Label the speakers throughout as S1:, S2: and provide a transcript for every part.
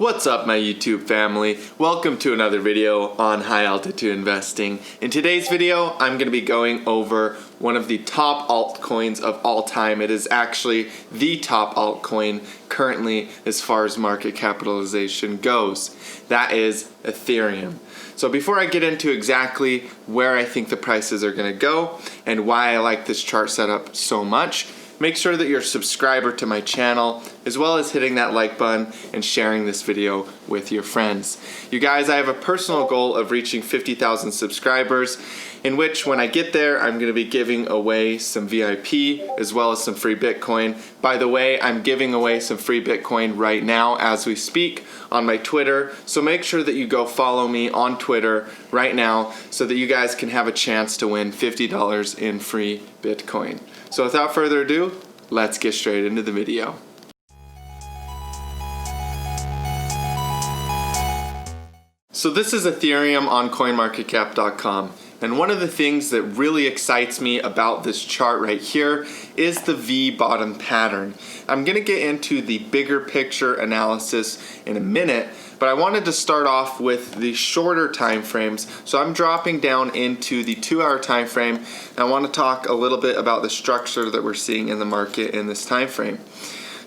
S1: What's up, my YouTube family? Welcome to another video on high altitude investing. In today's video, I'm going to be going over one of the top altcoins of all time. It is actually the top altcoin currently as far as market capitalization goes. That is Ethereum. So before I get into exactly where I think the prices are going to go and why I like this chart setup so much, make sure that you're a subscriber to my channel, as well as hitting that like button and sharing this video with your friends. You guys, I have a personal goal of reaching 50,000 subscribers, in which when I get there, I'm going to be giving away some VIP as well as some free Bitcoin. By the way, I'm giving away some free Bitcoin right now as we speak on my Twitter, so make sure that you go follow me on Twitter right now so that you guys can have a chance to win $50 in free Bitcoin. So without further ado, let's get straight into the video. So this is Ethereum on CoinMarketCap.com. And one of the things that really excites me about this chart right here is the V bottom pattern. I'm going to get into the bigger picture analysis in a minute, but I wanted to start off with the shorter time frames. So I'm dropping down into the 2-hour time frame, and I want to talk a little bit about the structure that we're seeing in the market in this time frame.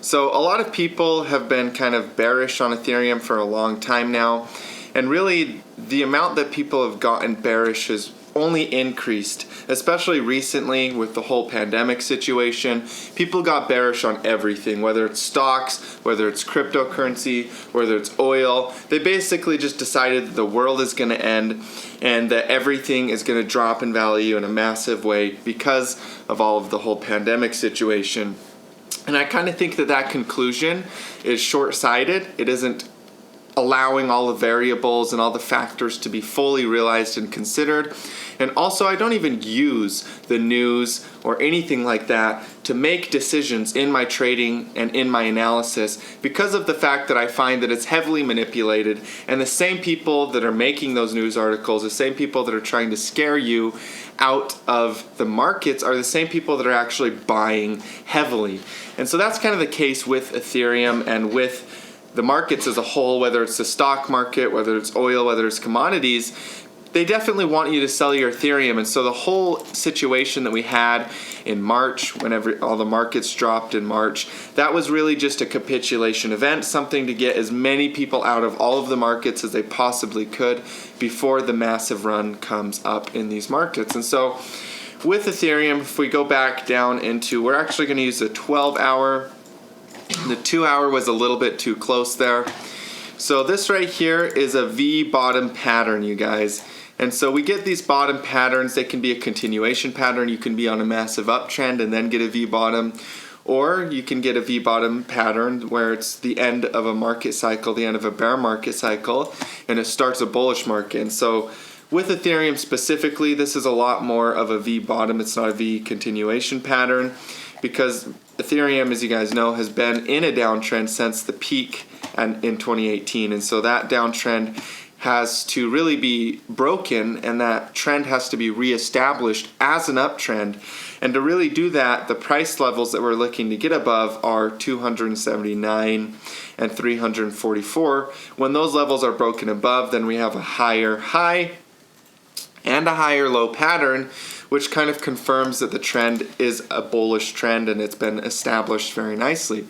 S1: So a lot of people have been kind of bearish on Ethereum for a long time now, and really the amount that people have gotten bearish has only increased, especially recently with the whole pandemic situation. People got bearish on everything, whether it's stocks, whether it's cryptocurrency, whether it's oil. They basically just decided that the world is going to end and that everything is going to drop in value in a massive way because of all of the whole pandemic situation. And I kind of think that that conclusion is short-sighted. It isn't allowing all the variables and all the factors to be fully realized and considered. And also, I don't even use the news or anything like that to make decisions in my trading and in my analysis because of the fact that I find that it's heavily manipulated, and the same people that are making those news articles, the same people that are trying to scare you out of the markets are the same people that are actually buying heavily. And so that's kind of the case with Ethereum and with the markets as a whole, whether it's the stock market, whether it's oil, whether it's commodities. They definitely want you to sell your Ethereum. And so the whole situation that we had in March, whenever all the markets dropped in March, that was really just a capitulation event, something to get as many people out of all of the markets as they possibly could before the massive run comes up in these markets. And so with Ethereum, if we go back down into, we're actually going to use a 12-hour. The 2-hour was a little bit too close there. So this right here is a V bottom pattern, you guys. And so we get these bottom patterns. They can be a continuation pattern. You can be on a massive uptrend and then get a V bottom. Or you can get a V bottom pattern where it's the end of a market cycle, the end of a bear market cycle, and it starts a bullish market. And so with Ethereum specifically, this is a lot more of a V bottom. It's not a V continuation pattern, because Ethereum, as you guys know, has been in a downtrend since the peak in 2018. And so that downtrend has to really be broken, and that trend has to be reestablished as an uptrend. And to really do that, the price levels that we're looking to get above are 279 and 344. When those levels are broken above, then we have a higher high and a higher low pattern, which kind of confirms that the trend is a bullish trend and it's been established very nicely.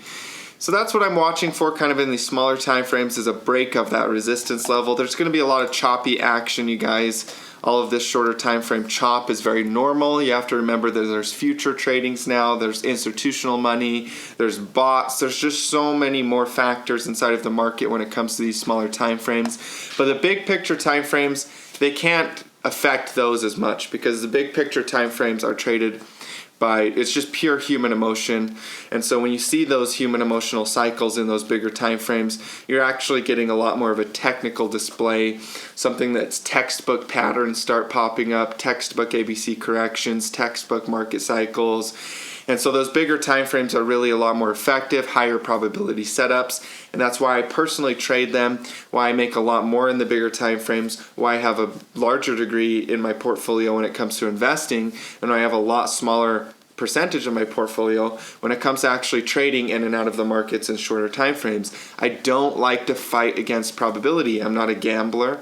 S1: So that's what I'm watching for kind of in these smaller time frames, is a break of that resistance level. There's going to be a lot of choppy action, you guys. All of this shorter time frame chop is very normal. You have to remember that there's future tradings now, there's institutional money, there's bots, there's just so many more factors inside of the market when it comes to these smaller time frames. But the big picture time frames, they can't affect those as much, because the big picture time frames are traded by, it's just pure human emotion. And so when you see those human emotional cycles in those bigger time frames, you're actually getting a lot more of a technical display, something that's textbook patterns start popping up, textbook ABC corrections, textbook market cycles. And so those bigger time frames are really a lot more effective, higher probability setups, and that's why I personally trade them, why I make a lot more in the bigger time frames, why I have a larger degree in my portfolio when it comes to investing, and I have a lot smaller percentage of my portfolio when it comes to actually trading in and out of the markets in shorter time frames. I don't like to fight against probability. I'm not a gambler.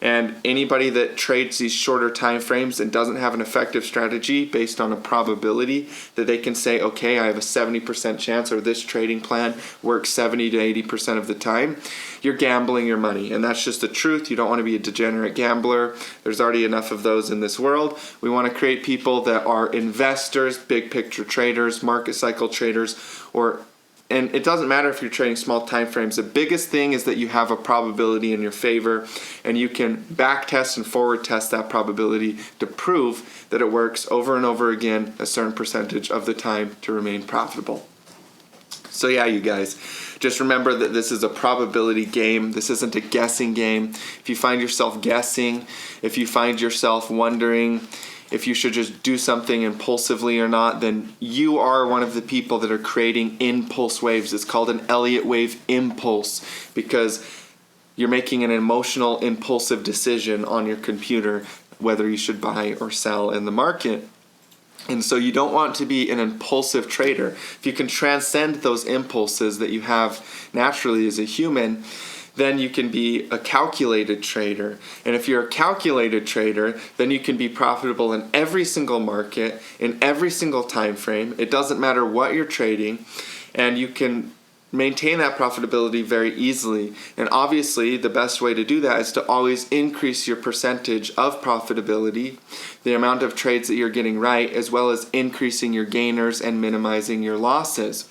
S1: And anybody that trades these shorter time frames and doesn't have an effective strategy based on a probability that they can say, okay, I have a 70% chance, or this trading plan works 70 to 80% of the time, you're gambling your money. And that's just the truth. You don't want to be a degenerate gambler. There's already enough of those in this world. We want to create people that are investors, big picture traders, market cycle traders, and it doesn't matter if you're trading small time frames. The biggest thing is that you have a probability in your favor, and you can back test and forward test that probability to prove that it works over and over again a certain percentage of the time to remain profitable. So yeah, you guys, just remember that this is a probability game. This isn't a guessing game. If you find yourself guessing, if you find yourself wondering if you should just do something impulsively or not, then you are one of the people that are creating impulse waves. It's called an Elliott wave impulse because you're making an emotional, impulsive decision on your computer whether you should buy or sell in the market. And so you don't want to be an impulsive trader. If you can transcend those impulses that you have naturally as a human, then you can be a calculated trader. And if you're a calculated trader, then you can be profitable in every single market, in every single time frame. It doesn't matter what you're trading, and you can maintain that profitability very easily. And obviously, the best way to do that is to always increase your percentage of profitability, the amount of trades that you're getting right, as well as increasing your gainers and minimizing your losses.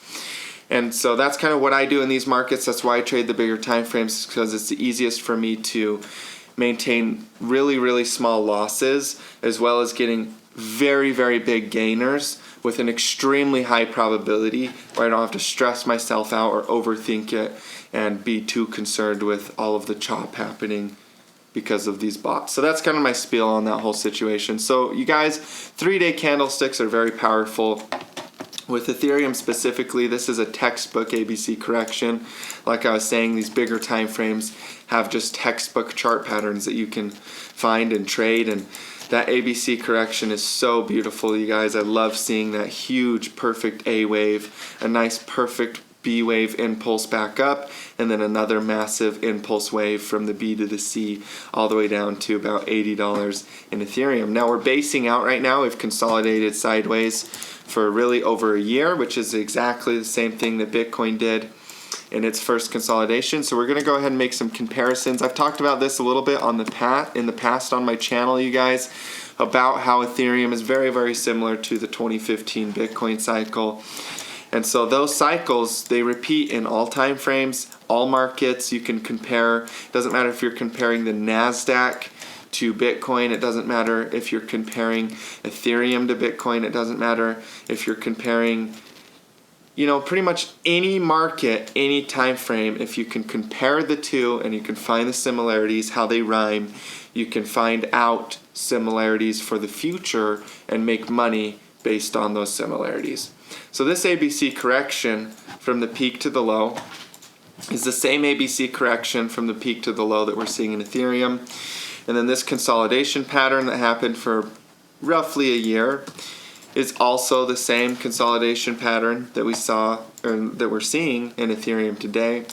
S1: And so that's kind of what I do in these markets. That's why I trade the bigger time frames, because it's the easiest for me to maintain really, really small losses, as well as getting very, very big gainers with an extremely high probability where I don't have to stress myself out or overthink it and be too concerned with all of the chop happening because of these bots. So that's kind of my spiel on that whole situation. So you guys, 3-day candlesticks are very powerful. With Ethereum specifically, this is a textbook ABC correction. Like I was saying, these bigger time frames have just textbook chart patterns that you can find and trade, and that ABC correction is so beautiful, you guys. I love seeing that huge, perfect A wave, a nice, perfect B wave impulse back up, and then another massive impulse wave from the B to the C all the way down to about $80 in Ethereum. Now we're basing out right now. We've consolidated sideways for really over a year, which is exactly the same thing that Bitcoin did in its first consolidation. So we're going to go ahead and make some comparisons. I've talked about this a little bit in the past on my channel, you guys, about how Ethereum is very, very similar to the 2015 Bitcoin cycle. And so those cycles, they repeat in all time frames, all markets. You can compare. It doesn't matter if you're comparing the NASDAQ to Bitcoin. It doesn't matter if you're comparing Ethereum to Bitcoin. It doesn't matter if you're comparing, pretty much any market, any time frame. If you can compare the two and you can find the similarities, how they rhyme, you can find out similarities for the future and make money based on those similarities. So this ABC correction from the peak to the low is the same ABC correction from the peak to the low that we're seeing in Ethereum. And then this consolidation pattern that happened for roughly a year is also the same consolidation pattern that we saw, or that we're seeing in Ethereum today.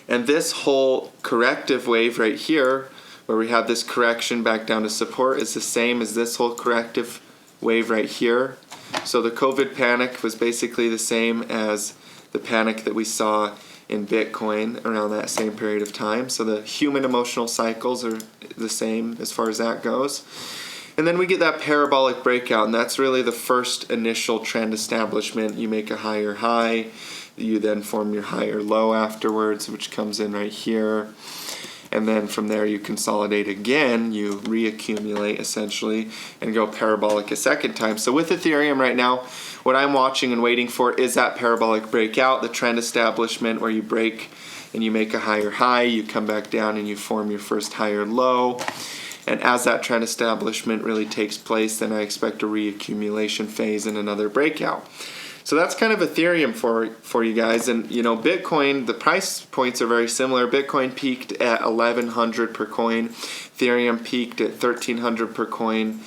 S1: And this whole corrective wave right here, where we have this correction back down to support, is the same as this whole corrective wave right here. So the COVID panic was basically the same as the panic that we saw in Bitcoin around that same period of time. So the human emotional cycles are the same as far as that goes. And then we get that parabolic breakout, and that's really the first initial trend establishment. You make a higher high, you then form your higher low afterwards, which comes in right here. And then from there you consolidate again, you reaccumulate essentially, and go parabolic a second time. So with Ethereum right now, what I'm watching and waiting for is that parabolic breakout, the trend establishment where you break and you make a higher high, you come back down and you form your first higher low. And as that trend establishment really takes place, then I expect a reaccumulation phase and another breakout. So that's kind of Ethereum for you guys. And Bitcoin, the price points are very similar. Bitcoin peaked at $1,100 per coin. Ethereum peaked at $1,300 per coin.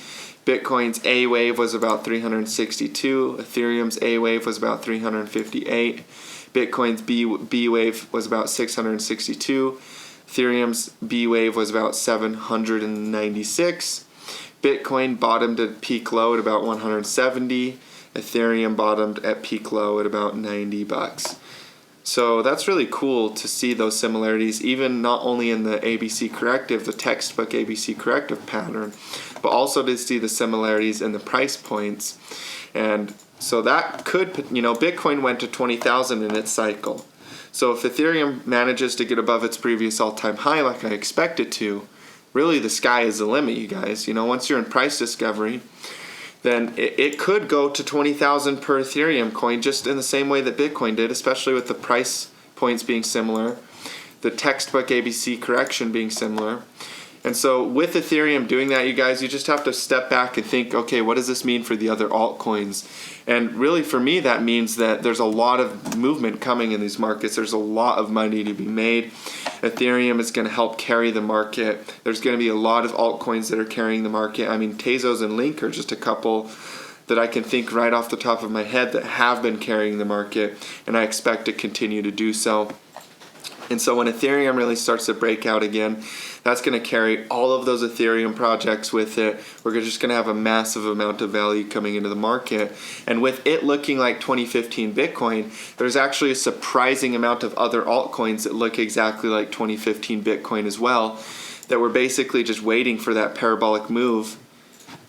S1: Bitcoin's A wave was about 362. Ethereum's A wave was about 358. Bitcoin's B wave was about 662. Ethereum's B wave was about 796. Bitcoin bottomed at peak low at about 170. Ethereum bottomed at peak low at about $90. So that's really cool to see those similarities, even not only in the ABC corrective, the textbook ABC corrective pattern, but also to see the similarities in the price points. And so that could, Bitcoin went to 20,000 in its cycle. So if Ethereum manages to get above its previous all-time high like I expect it to, really the sky is the limit, you guys. Once you're in price discovery, then it could go to 20,000 per Ethereum coin, just in the same way that Bitcoin did, especially with the price points being similar, the textbook ABC correction being similar. And so with Ethereum doing that, you guys, you just have to step back and think, okay, what does this mean for the other altcoins? And really for me, that means that there's a lot of movement coming in these markets. There's a lot of money to be made. Ethereum is going to help carry the market. There's going to be a lot of altcoins that are carrying the market. I mean, Tezos and Link are just a couple that I can think right off the top of my head that have been carrying the market, and I expect to continue to do so. And so when Ethereum really starts to break out again, that's going to carry all of those Ethereum projects with it. We're just going to have a massive amount of value coming into the market. And with it looking like 2015 Bitcoin, there's actually a surprising amount of other altcoins that look exactly like 2015 Bitcoin as well, that we're basically just waiting for that parabolic move.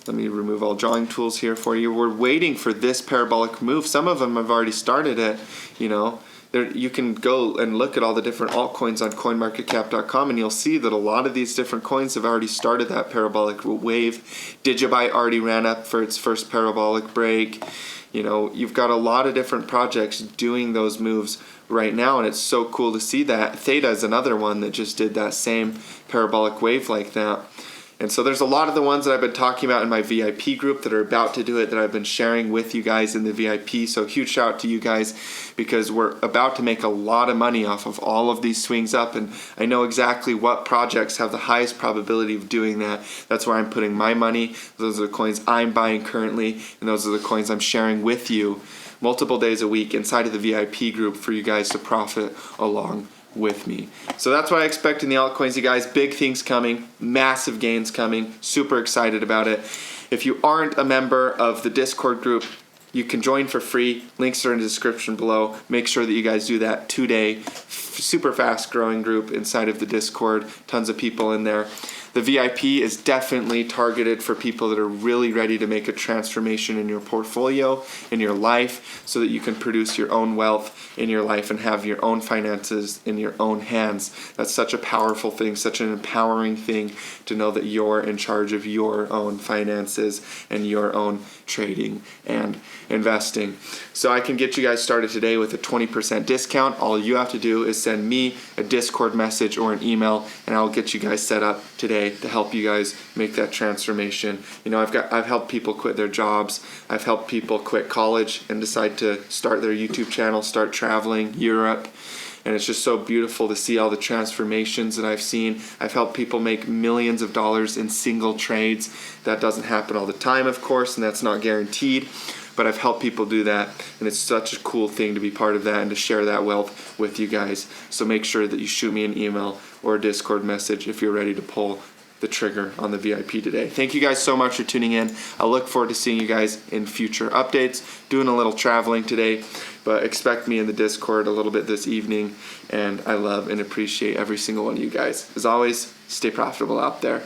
S1: Let me remove all drawing tools here for you. We're waiting for this parabolic move. Some of them have already started it, You can go and look at all the different altcoins on coinmarketcap.com, and you'll see that a lot of these different coins have already started that parabolic wave. Digibyte already ran up for its first parabolic break. You've got a lot of different projects doing those moves right now, and it's so cool to see that. Theta is another one that just did that same parabolic wave like that. And so there's a lot of the ones that I've been talking about in my VIP group that are about to do it that I've been sharing with you guys in the VIP. So huge shout out to you guys, because we're about to make a lot of money off of all of these swings up, and I know exactly what projects have the highest probability of doing that. That's where I'm putting my money. Those are the coins I'm buying currently, and those are the coins I'm sharing with you multiple days a week inside of the VIP group for you guys to profit along with me. So that's what I expect in the altcoins, you guys. Big things coming, massive gains coming, super excited about it. If you aren't a member of the Discord group, you can join for free. Links are in the description below. Make sure that you guys do that today. Super fast growing group inside of the Discord. Tons of people in there. The VIP is definitely targeted for people that are really ready to make a transformation in your portfolio, in your life, so that you can produce your own wealth in your life and have your own finances in your own hands. That's such a powerful thing, such an empowering thing to know that you're in charge of your own finances and your own trading and investing. So I can get you guys started today with a 20% discount. All you have to do is send me a Discord message or an email, and I'll get you guys set up today to help you guys make that transformation. I've helped people quit their jobs. I've helped people quit college and decide to start their YouTube channel, start traveling Europe. And it's just so beautiful to see all the transformations that I've seen. I've helped people make millions of dollars in single trades. That doesn't happen all the time, of course, and that's not guaranteed. But I've helped people do that, and it's such a cool thing to be part of that and to share that wealth with you guys. So make sure that you shoot me an email or a Discord message if you're ready to pull the trigger on the VIP today. Thank you guys so much for tuning in. I look forward to seeing you guys in future updates. Doing a little traveling today, but expect me in the Discord a little bit this evening, and I love and appreciate every single one of you guys. As always, stay profitable out there.